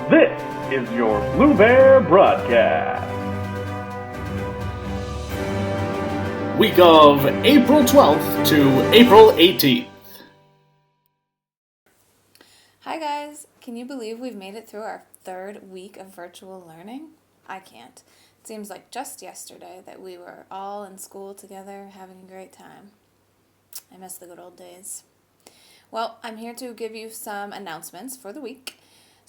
This is your Blue Bear Broadcast. Week of April 12th to April 18th. Hi guys, can you believe we've made it through our third week of virtual learning? I can't. It seems like just yesterday that we were all in school together having a great time. I miss the good old days. Well, I'm here to give you some announcements for the week.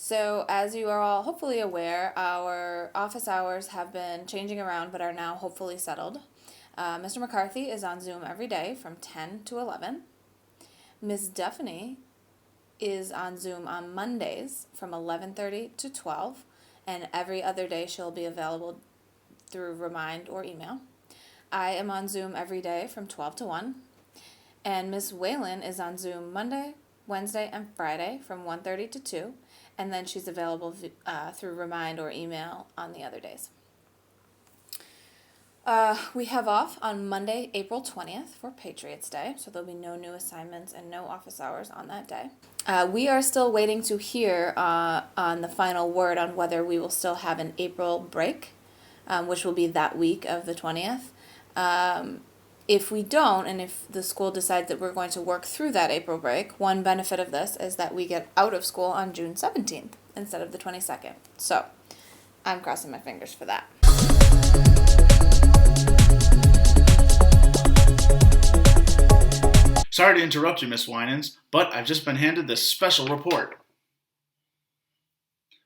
So, as you are all hopefully aware, our office hours have been changing around but are now hopefully settled. Mr. McCarthy is on Zoom every day from 10 to 11. Ms. Duffney is on Zoom on Mondays from 11:30 to 12, and every other day she'll be available through Remind or email. I am on Zoom every day from 12 to 1, and Ms. Whalen is on Zoom Monday, Wednesday, and Friday from 1:30 to 2, and then she's available through Remind or email on the other days. We have off on Monday, April 20th for Patriots Day, so there'll be no new assignments and no office hours on that day. We are still waiting to hear on the final word on whether we will still have an April break, which will be that week of the 20th. If we don't, and if the school decides that we're going to work through that April break, one benefit of this is that we get out of school on June 17th instead of the 22nd. So I'm crossing my fingers for that. Sorry to interrupt you, Miss Winans, but I've just been handed this special report.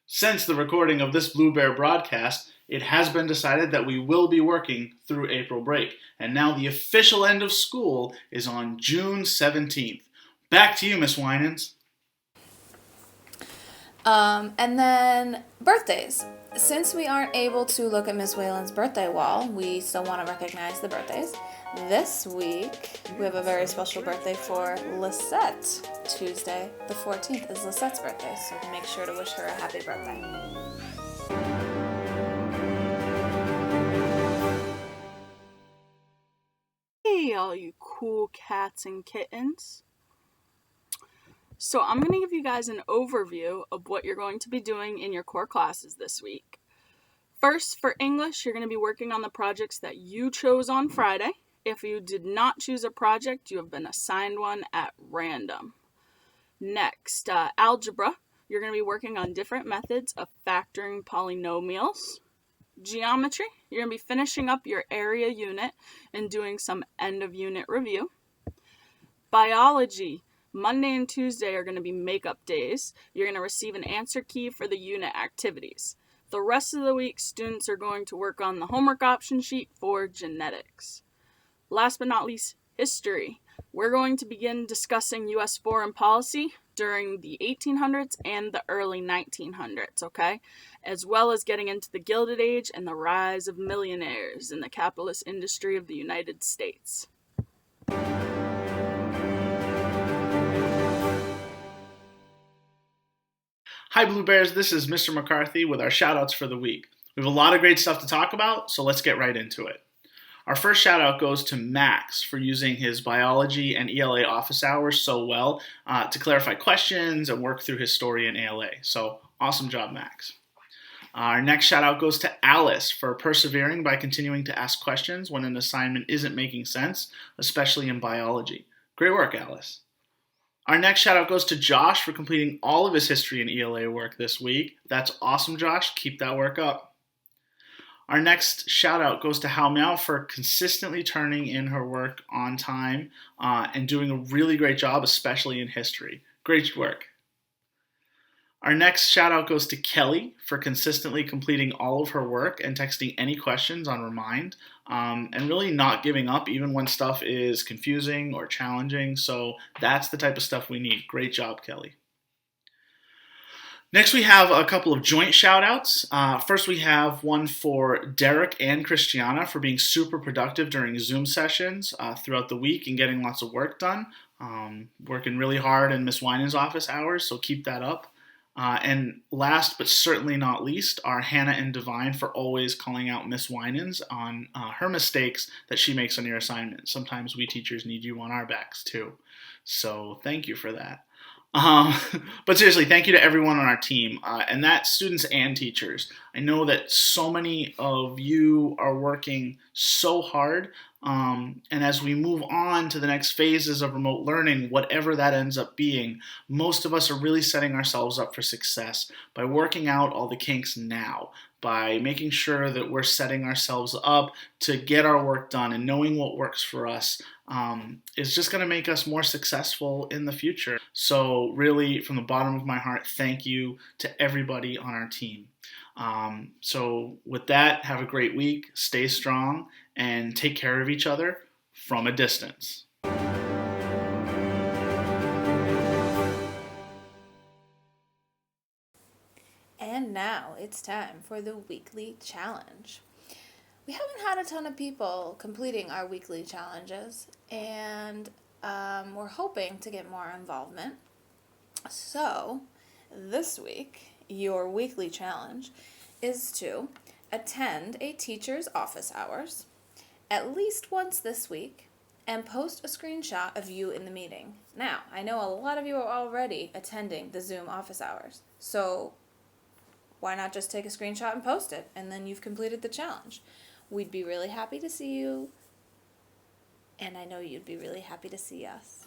Since the recording of this Blue Bear broadcast, it has been decided that we will be working through April break, and now the official end of school is on June 17th. Back to you, Miss Winans. And then birthdays. Since we aren't able to look at Miss Whalen's birthday wall, we still want to recognize the birthdays. This week, we have a very special birthday for Lisette. Tuesday, the 14th, is Lisette's birthday, so make sure to wish her a happy birthday. Hey, all you cool cats and kittens. So I'm going to give you guys an overview of what you're going to be doing in your core classes this week. First, for English, you're going to be working on the projects that you chose on Friday. If you did not choose a project, you have been assigned one at random. Next, algebra, you're going to be working on different methods of factoring polynomials. Geometry, you're going to be finishing up your area unit and doing some end of unit review. Biology, Monday and Tuesday are going to be makeup days. You're going to receive an answer key for the unit activities. The rest of the week, students are going to work on the homework option sheet for genetics. Last but not least, history. We're going to begin discussing U.S. foreign policy during the 1800s and the early 1900s, okay? As well as getting into the Gilded Age and the rise of millionaires in the capitalist industry of the United States. Hi, Blue Bears. This is Mr. McCarthy with our shout-outs for the week. We have a lot of great stuff to talk about, so let's get right into it. Our first shout-out goes to Max for using his biology and ELA office hours so well to clarify questions and work through his story in ALA. So, awesome job, Max. Our next shout-out goes to Alice for persevering by continuing to ask questions when an assignment isn't making sense, especially in biology. Great work, Alice. Our next shout out goes to Josh for completing all of his history and ELA work this week. That's awesome, Josh. Keep that work up. Our next shout out goes to Hao Miao for consistently turning in her work on time and doing a really great job, especially in history. Great work. Our next shout out goes to Kelly for consistently completing all of her work and texting any questions on Remind and really not giving up even when stuff is confusing or challenging. So that's the type of stuff we need. Great job, Kelly. Next, we have a couple of joint shout outs. First, we have one for Derek and Christiana for being super productive during Zoom sessions throughout the week and getting lots of work done. Working really hard in Miss Winans' office hours, so keep that up. And last but certainly not least are Hannah and Divine for always calling out Miss Winans on her mistakes that she makes on your assignment. Sometimes we teachers need you on our backs too. So thank you for that. Um, but seriously, thank you to everyone on our team, and that's students and teachers. I know that so many of you are working so hard, and as we move on to the next phases of remote learning, whatever that ends up being, most of us are really setting ourselves up for success by working out all the kinks now, by making sure that we're setting ourselves up to get our work done and knowing what works for us is just going to make us more successful in the future. So, really, from the bottom of my heart, thank you to everybody on our team. So, with that, have a great week, stay strong, and take care of each other from a distance. And now it's time for the weekly challenge. We haven't had a ton of people completing our weekly challenges, and we're hoping to get more involvement. So, this week, your weekly challenge is to attend a teacher's office hours at least once this week and post a screenshot of you in the meeting. Now, I know a lot of you are already attending the Zoom office hours, so why not just take a screenshot and post it, and then you've completed the challenge. We'd be really happy to see you, and I know you'd be really happy to see us.